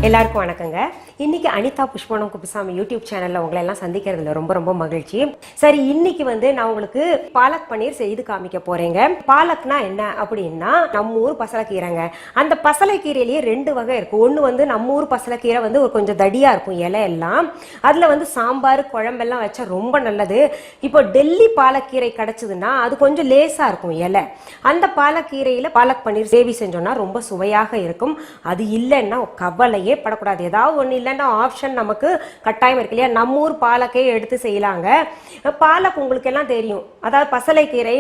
எல்லாருக்கும் வணக்கங்க. இன்னைக்கு அனிதா புஷ்பாவனம்குப்புசாமி யூடியூப் சேனல்ல உங்களை எல்லாம் சந்திக்கிறதுல ரொம்ப மகிழ்ச்சி. சரி, இன்னைக்கு நான் உங்களுக்கு பாலக் பன்னீர் செய்து காமிக்க போறேங்க. பாலக்னா என்ன அப்படின்னா நம்ம ஊர் பசலைக்கீரைங்க. அந்த பசலைக்கீரையிலேயே ரெண்டு வகை இருக்கு. ஒன்று நம்ம ஊர் பசலைக்கீரை ஒரு கொஞ்சம் தடியா இருக்கும் இலை எல்லாம். அதுல சாம்பார் குழம்பெல்லாம் வச்சா ரொம்ப நல்லது. இப்போ டெல்லி பாலக்கீரை கிடைச்சதுன்னா அது கொஞ்சம் லேசா இருக்கும் இலை. அந்த பாலக்கீரையில பாலக் பன்னீர் சேவி செஞ்சோம்னா ரொம்ப சுவையாக இருக்கும். அது இல்லைன்னா கவலையே படக்கூடாது. ஏதாவது ஒண்ணு இல்லைன்னா ஆப்ஷன் நமக்கு கட்டாயம் இருக்கு இல்லையா? நம்ம ஊர் பாலக்கே எடுத்து செய்யலாங்க. பாலக் உங்களுக்கு எல்லாம் தெரியும், அதாவது பசலைக்கீரை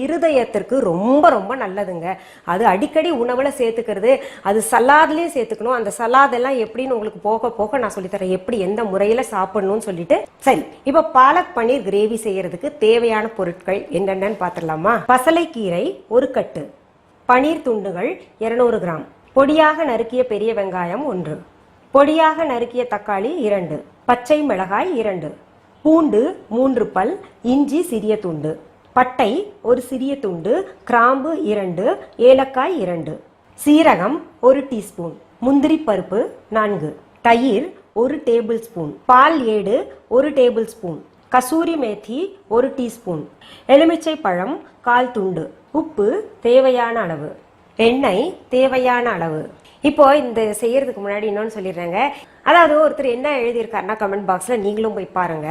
இருதயத்திற்கு ரொம்ப நல்லதுங்க. அது அடிக்கடி உணவுல சேர்த்துக்கிறது, அது சலாட்லயும் சேர்த்துக்கணும். அந்த சலாட் எல்லாம் எப்படின்னு உங்களுக்கு போக போக நான் சொல்லித்தரேன், எப்படி எந்த முறையில சாப்பிடணும்னு சொல்லிட்டு. சரி, இப்ப பாலக் பன்னீர் கிரேவி செய்யறதுக்கு தேவையான பொருட்கள் என்னென்னு பார்த்துடலாமா? பசலைக்கீரை ஒரு கட்டு, பன்னீர் துண்டுகள் 200 கிராம், பொடியாக நறுக்கிய பெரிய வெங்காயம் 1, பொடியாக நறுக்கிய தக்காளி 2, பச்சை மிளகாய் 2, பூண்டு 3 பல், இஞ்சி சிறிய துண்டு, பட்டை ஒரு சிறிய துண்டு, கிராம்பு 2, ஏலக்காய் 2, சீரகம் 1 டீஸ்பூன், முந்திரி பருப்பு 4, தயிர் 1 டேபிள் ஸ்பூன், பால் 7 1 table spoon, kasuri methi 1 teaspoon, எலுமிச்சை பழம் 1/4 துண்டு, உப்பு தேவையான அளவு, எண்ணெய் தேவையான அளவு. இப்போ இந்த செய்யறதுக்கு முன்னாடி இன்னொன்னு சொல்லிடுறேங்க. அதாவது ஒருத்தர் என்ன எழுதியிருக்காருன்னா கமெண்ட் பாக்ஸ்ல நீங்களும் போய் பாருங்க.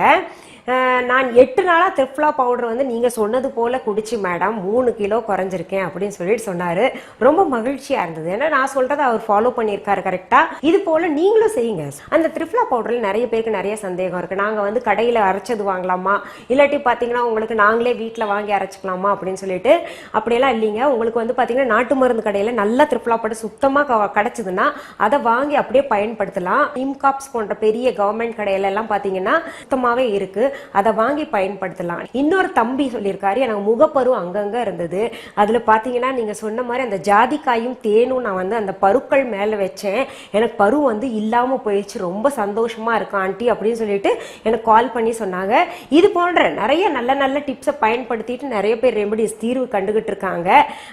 நான் 8 நாளா திரிஃப்லா பவுடர் நீங்க சொன்னது போல குடிச்சு மேடம் 3 கிலோ குறைஞ்சிருக்கேன் அப்படின்னு சொல்லிட்டு சொன்னாரு. ரொம்ப மகிழ்ச்சியா இருந்தது. ஏன்னா நான் சொல்றதை அவர் ஃபாலோ பண்ணியிருக்காரு கரெக்டா. இது போல நீங்களும் செய்யுங்க. அந்த திரிஃப்லா பவுடர்ல நிறைய பேருக்கு நிறைய சந்தேகம் இருக்கு. நாங்க கடையில அரைச்சது வாங்கலாமா, இல்லாட்டி பாத்தீங்கன்னா உங்களுக்கு நாங்களே வீட்டுல வாங்கி அரைச்சிக்கலாமா அப்படின்னு சொல்லிட்டு. அப்படியெல்லாம் இல்லைங்க. உங்களுக்கு பாத்தீங்கன்னா நாட்டு மருந்து கடையில நல்ல திரிஃப்லா பவுடர் சுத்தமா கிடைச்சதுன்னா அதை வாங்கி அப்படியே பயன்படுத்தலாம். இம்காப்ஸ் போன்ற பெரிய கவர்மெண்ட் கடையில எல்லாம் பாத்தீங்கன்னா சுத்தமாவே இருக்கு, அதை வாங்கி பயன்படுத்தலாம். இன்னொரு தம்பி சொல்லியிருக்காரு, எனக்கு முகப்பரு அங்கங்க இருந்தது, அதுல பாத்தீங்கன்னா நீங்க சொன்ன மாதிரி அந்த ஜாதிக்காயும் தேனும் நான் அந்த பருக்கள் மேல வச்சேன், எனக்கு பரு இல்லாம போயிடுச்சு, ரொம்ப சந்தோஷமா இருக்கும் ஆண்டி அப்படின்னு சொல்லிட்டு எனக்கு கால் பண்ணி சொன்னாங்க. இது போன்ற நிறைய நல்ல டிப்ஸை பயன்படுத்திட்டு நிறைய பேர் ரெமடிஸ் தீர்வு கண்டுகிட்டு இருக்காங்க.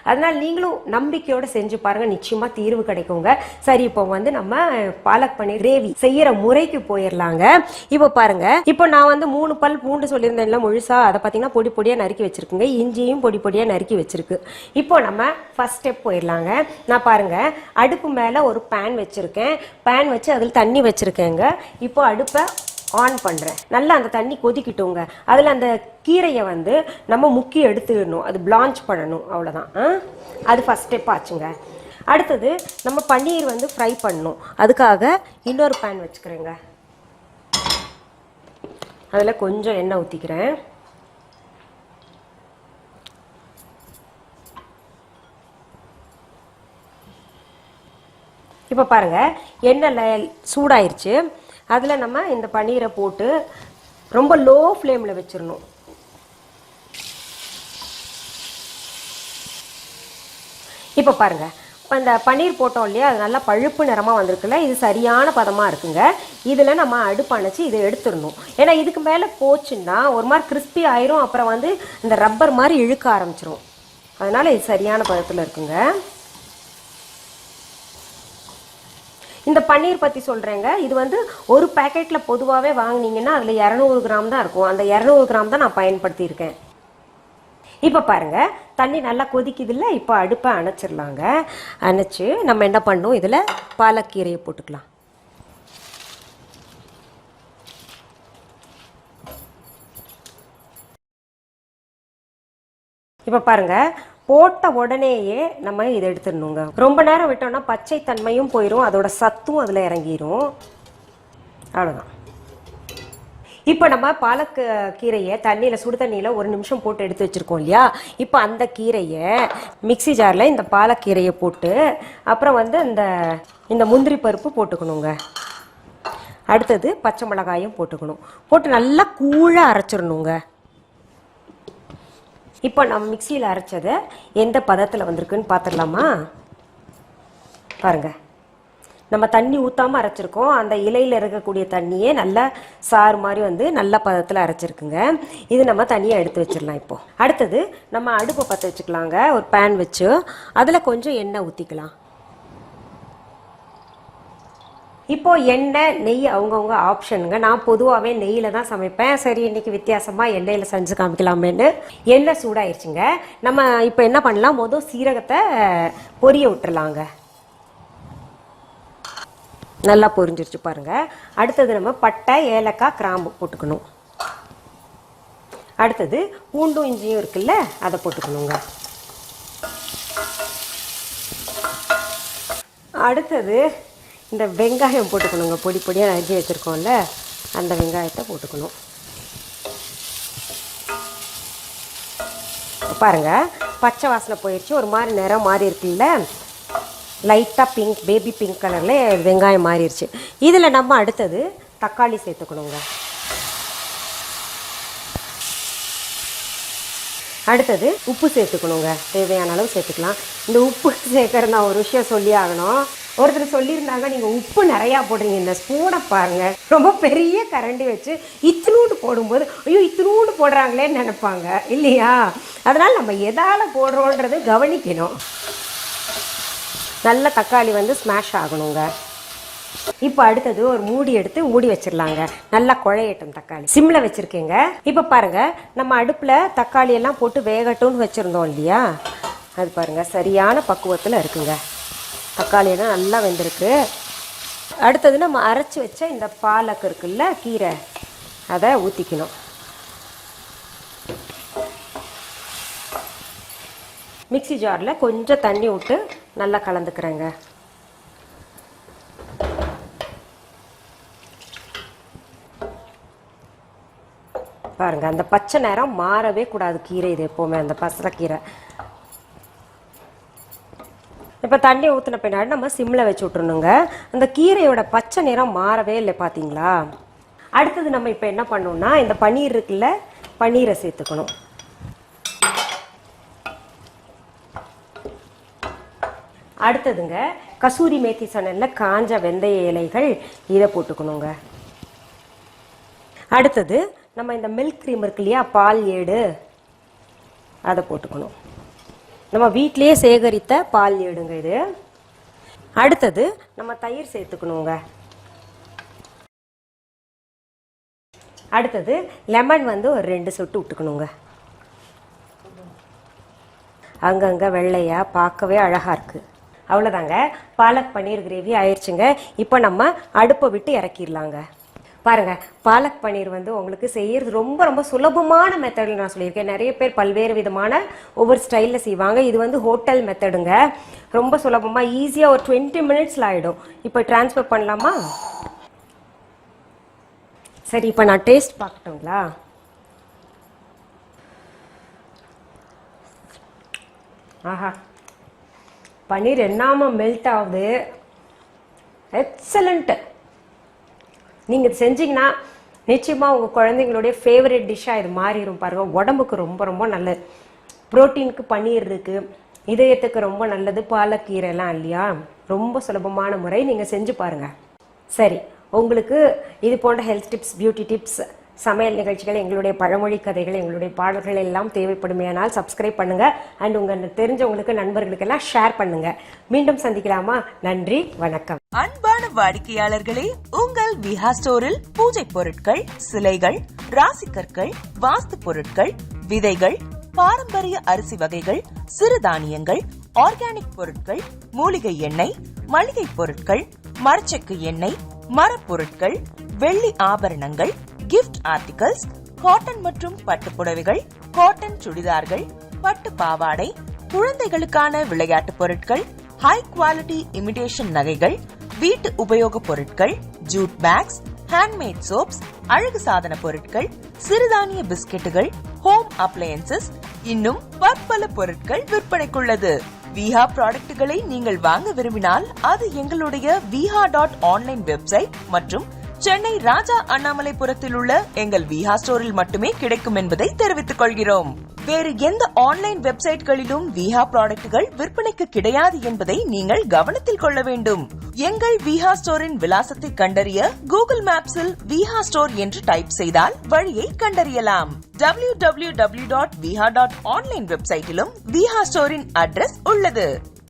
அதனால நீங்களும் நம்பிக்கையோட செஞ்சு பாருங்க, நிச்சயமா தீர்வு கிடைக்குங்க. சரி, இப்போ நம்ம பாலக் பன்னீர் கிரேவி செய்யற முறைக்கு போயிடலாங்க. இப்போ பாருங்க, இப்போ நான் 3 பல் பூண்டு சொல்லியிருந்தேன்ல முழுசா, அதை பார்த்தீங்கன்னா பொடி பொடியாக நறுக்கி வச்சிருக்குங்க. இஞ்சியும் பொடி பொடியாக நறுக்கி வச்சிருக்கு. இப்போ நம்ம ஃபர்ஸ்ட் ஸ்டெப் போயிடலாங்க. நான் பாருங்க அடுப்பு மேலே ஒரு பேன் வச்சிருக்கேன். பேன் வச்சு அதில் தண்ணி வச்சிருக்கேங்க. இப்போ அடுப்பை ஆன் பண்ணுறேன். நல்லா அந்த தண்ணி கொதிக்கிட்டோங்க. அதில் அந்த கீரையை நம்ம முக்கி எடுத்துடணும், அது பிளான்ச் பண்ணணும், அவ்வளோதான். அது ஃபர்ஸ்ட் ஸ்டெப் ஆச்சுங்க. அடுத்தது நம்ம பன்னீர் ஃப்ரை பண்ணணும். அதுக்காக இன்னொரு பேன் வச்சுக்கிறேங்க. அதில் கொஞ்சம் எண்ணெய் ஊற்றிக்கிறேன். இப்போ பாருங்க எண்ணெய் சூடாயிருச்சு. அதில் நம்ம இந்த பன்னீரை போட்டு ரொம்ப லோ ஃப்ளேமில் வச்சிடணும். இப்போ பாருங்க, அந்த பன்னீர் போட்டோம் இல்லையா, அது நல்லா பழுப்பு நிறமாக வந்திருக்குல்ல, இது சரியான பதமாக இருக்குங்க. இதில் நம்ம அடுப்பு அணைச்சி இதை எடுத்துடணும். ஏன்னா இதுக்கு மேலே போச்சுன்னா ஒரு மாதிரி கிறிஸ்பி ஆயிரும், அப்புறம் இந்த ரப்பர் மாதிரி இழுக்க ஆரம்பிச்சிரும். அதனால இது சரியான பதத்தில் இருக்குங்க. இந்த பன்னீர் பற்றி சொல்கிறேங்க. இது ஒரு பேக்கெட்டில் பொதுவாகவே வாங்கினீங்கன்னா அதில் 200 கிராம் தான் இருக்கும். அந்த 200 கிராம் தான் நான் பயன்படுத்தியிருக்கேன். இப்போ பாருங்க தண்ணி நல்லா கொதிக்குது இல்லை, இப்போ அடுப்பை அணைச்சிடலாங்க. அணைச்சு நம்ம என்ன பண்ணணும், இதில் பாலக்கீரையை போட்டுக்கலாம். இப்போ பாருங்க போட்ட உடனேயே நம்ம இதை எடுத்துடணுங்க. ரொம்ப நேரம் விட்டோம்னா பச்சை தன்மையும் போயிடும், அதோட சத்தும் அதில் இறங்கிடும். அவ்வளோதான். இப்போ நம்ம பாலக் கீரையை சுடு தண்ணியில் 1 நிமிஷம் போட்டு எடுத்து வச்சுருக்கோம் இல்லையா? இப்போ அந்த கீரையை மிக்சி ஜாரில் இந்த பாலக்கீரையை போட்டு அப்புறம் இந்த முந்திரி பருப்பு போட்டுக்கணுங்க. அடுத்தது பச்சை மிளகாயும் போட்டுக்கணும். போட்டு நல்லா கூழாக அரைச்சிடணுங்க. இப்போ நம்ம மிக்சியில் அரைச்சதை எந்த பதத்தில் வந்திருக்குன்னு பார்த்துடலாமா? பாருங்கள், நம்ம தண்ணி ஊற்றாமல் அரைச்சிருக்கோம். அந்த இலையில் இருக்கக்கூடிய தண்ணியே நல்லா சாறு மாதிரி நல்ல பதத்தில் அரைச்சிருக்குங்க. இது நம்ம தனியாக எடுத்து வச்சிடலாம். இப்போது அடுத்தது நம்ம அடுப்பை பற்ற வச்சுக்கலாங்க. ஒரு பேன் வச்சு அதில் கொஞ்சம் எண்ணெய் ஊற்றிக்கலாம். இப்போ எண்ணெய் நெய் அவங்கவுங்க ஆப்ஷனுங்க. நான் பொதுவாகவே நெய்யில் தான் சமைப்பேன். சரி இன்னைக்கு வித்தியாசமாக எண்ணெயில் செஞ்சு காமிக்கலாமேன்னு எண்ணெய் சூடாயிருச்சுங்க. நம்ம இப்போ என்ன பண்ணலாம், மொதல் சீரகத்தை பொரிய விட்டுறலாங்க. நல்லா பொரிஞ்சிருச்சு பாருங்க. அடுத்தது நம்ம பட்டை, ஏலக்காய், கிராம்பு போட்டுக்கணும். அடுத்தது பூண்டும் இஞ்சியும் இருக்குல்ல, அதை போட்டுக்கணுங்க. அடுத்தது இந்த வெங்காயம் போட்டுக்கணுங்க. பொடி பொடியாக நறுக்கி வச்சுருக்கோம்ல, அந்த வெங்காயத்தை போட்டுக்கணும். பாருங்கள், பச்சை வாசனை போயிடுச்சு. ஒரு மாதிரி நிறம் மாறி இருக்குல்ல, லைட்டாக பிங்க், பேபி பிங்க் கலரில் வெங்காயம் மாறிடுச்சு. இதில் நம்ம அடுத்தது தக்காளி சேர்த்துக்கணுங்க. அடுத்தது உப்பு சேர்த்துக்கணுங்க. தேவையான அளவு சேர்த்துக்கலாம். இந்த உப்பு சேர்க்கறது நான் ஒரு விஷயம் சொல்லி ஆகணும். ஒருத்தர் சொல்லியிருந்தாங்க, நீங்கள் உப்பு நிறையா போடுறீங்க, இந்த ஸ்பூனை பாருங்கள், ரொம்ப பெரிய கரண்டி வச்சு இத்தினூண்டு போடும்போது ஐயோ இத்தினூண்டு போடுறாங்களேன்னு நினைப்பாங்க இல்லையா? அதனால் நம்ம எதால் போடுறோன்றது கவனிக்கணும். நல்ல தக்காளி வந்து ஸ்மாஷ் ஆகணுங்க. இப்போ அடுத்தது ஒரு மூடி எடுத்து மூடி வச்சிடலாங்க. நல்லா குழையட்டும். தக்காளி சிம்மில் வச்சுருக்கேங்க. இப்போ பாருங்கள், நம்ம அடுப்பில் தக்காளி எல்லாம் போட்டு வேகட்டும்னு வச்சுருந்தோம் இல்லையா, அது பாருங்கள் சரியான பக்குவத்தில் இருக்குங்க. தக்காளியெல்லாம் நல்லா வெந்திருக்கு. அடுத்தது நம்ம அரைச்சி வச்ச இந்த பாலக் இருக்குல்ல, கீரை, அதை ஊற்றிக்கணும். மிக்ஸி ஜாரில் கொஞ்சம் தண்ணி விட்டு நல்லா கலந்துக்கிறேங்க. பாருங்க, அந்த பச்சை நிறம் மாறவே கூடாது கீரை. இது எப்போவுமே அந்த பசலைக்கீரை. இப்போ தண்ணி ஊற்றின பின்னாடி நம்ம சிம்மில் வச்சு விட்றணுங்க. அந்த கீரையோட பச்சை நிறம் மாறவே இல்லை, பார்த்தீங்களா? அடுத்தது நம்ம இப்போ என்ன பண்ணணும்னா, இந்த பன்னீர் இருக்குல்ல, பன்னீரை சேர்த்துக்கணும். அடுத்ததுங்க கசூரி மேத்தி சொன்னேன்ல, காஞ்ச வெந்தய இலைகள், இதை போட்டுக்கணுங்க. அடுத்தது நம்ம இந்த மில்க் க்ரீம் இருக்கு இல்லையா, பால் ஏடு, அதை போட்டுக்கணும். நம்ம வீட்டிலேயே சேகரித்த பால் ஏடுங்க இது. அடுத்தது நம்ம தயிர் சேர்த்துக்கணுங்க. அடுத்தது லெமன் வந்து ஒரு 2 சொட்டு விட்டுக்கணுங்க. அங்கங்கே வெள்ளையாக பார்க்கவே அழகாக இருக்குது. அவ்வளோதாங்க, பாலக் பன்னீர் கிரேவி ஆயிடுச்சுங்க. இப்போ நம்ம அடுப்பை விட்டு இறக்கிடலாங்க. பாருங்கள், பாலக் பன்னீர் வந்து உங்களுக்கு செய்யறது ரொம்ப ரொம்ப சுலபமான மெத்தடில் நான் சொல்லியிருக்கேன். நிறைய பேர் பல்வேறு விதமான ஒவ்வொரு ஸ்டைலில் செய்வாங்க. இது வந்து ஹோட்டல் மெத்தடுங்க. ரொம்ப சுலபமாக ஈஸியாக ஒரு 20 மினிட்ஸில் ஆகிடும். இப்போ ட்ரான்ஸ்ஃபர் பண்ணலாமா? சரி, இப்போ நான் டேஸ்ட் பார்க்கட்டுங்களா? ஆஹா, பன்னீர் என்னாம மெல்ட் ஆகுது. எக்ஸலண்ட்டு. நீங்கள் செஞ்சிங்கன்னா நிச்சயமாக உங்கள் குழந்தைங்களுடைய ஃபேவரட் டிஷ்ஷாக இது மாறிடும். பாருங்கள், உடம்புக்கு ரொம்ப ரொம்ப நல்லது. ப்ரோட்டீனுக்கு பன்னீர் இருக்குது, இதயத்துக்கு ரொம்ப நல்லது, பாலக்கீரைலாம் இல்லையா? ரொம்ப சுலபமான முறை, நீங்கள் செஞ்சு பாருங்கள். சரி, உங்களுக்கு இது போன்ற ஹெல்த் டிப்ஸ், பியூட்டி டிப்ஸ், சமையல் நிகழ்ச்சிகள், எங்களுடைய பழமொழி கதைகள், எங்களுடைய பாடல்கள் எல்லாம் தேவைப்படுமையானால் சப்ஸ்கிரைப் பண்ணுங்கள். அண்ட் உங்கள் தெரிஞ்சவங்களுக்கு, நண்பர்களுக்கெல்லாம் ஷேர் பண்ணுங்கள். மீண்டும் சந்திக்கலாமா? நன்றி, வணக்கம். அன்பான வாடிக்கையாளர்களே, உங்கள் விஹா ஸ்டோரில் பூஜை பொருட்கள், சிலைகள், ராசிக்கற்கள், வாஸ்து பொருட்கள், விதைகள், பாரம்பரிய அரிசி வகைகள், சிறுதானியங்கள், ஆர்கானிக் பொருட்கள், மூலிகை எண்ணெய், மளிகை பொருட்கள், மரச்செக்கு எண்ணெய், மரப்பொருட்கள், வெள்ளி ஆபரணங்கள், கிஃப்ட் ஆர்டிகல்ஸ், காட்டன் மற்றும் பட்டு புடவைகள், காட்டன் சுடிதார்கள், பட்டு பாவாடை, குழந்தைகளுக்கான விளையாட்டு பொருட்கள், ஹை குவாலிட்டி இமிடேஷன் நகைகள், வீட்டு உபயோக பொருட்கள், ஜூட் பேக்ஸ், ஹேண்ட்மேட் சோப்ஸ், அழகு சாதன பொருட்கள், சிறுதானிய பிஸ்கெட்டுகள், ஹோம் அப்ளையன்சஸ், இன்னும் பற்பல பொருட்கள் விற்பனைக்குள்ளது. விஹா ப்ராடக்ட்களை நீங்கள் வாங்க விரும்பினால் அது எங்களுடைய viha.online வெப்சைட் மற்றும் சென்னை ராஜா அண்ணாமலைபுரத்தில் உள்ள எங்கள் விஹா ஸ்டோரில் மட்டுமே கிடைக்கும் என்பதை தெரிவித்துக் கொள்கிறோம். வேறு எந்த ஆன்லைன் வெப்சைட்களிலும் விஹா ப்ராடக்ட்கள் விற்பனைக்கு கிடையாது என்பதை நீங்கள் கவனத்தில் கொள்ள வேண்டும். எங்கள் விஹா ஸ்டோரின் விலாசத்தை கண்டறிய கூகுள் மேப்ஸில் விஹா ஸ்டோர் என்று டைப் செய்தால் வழியை கண்டறியலாம். www.viha.online வெப்சைட்டிலும் விஹா ஸ்டோரின் அட்ரஸ் உள்ளது.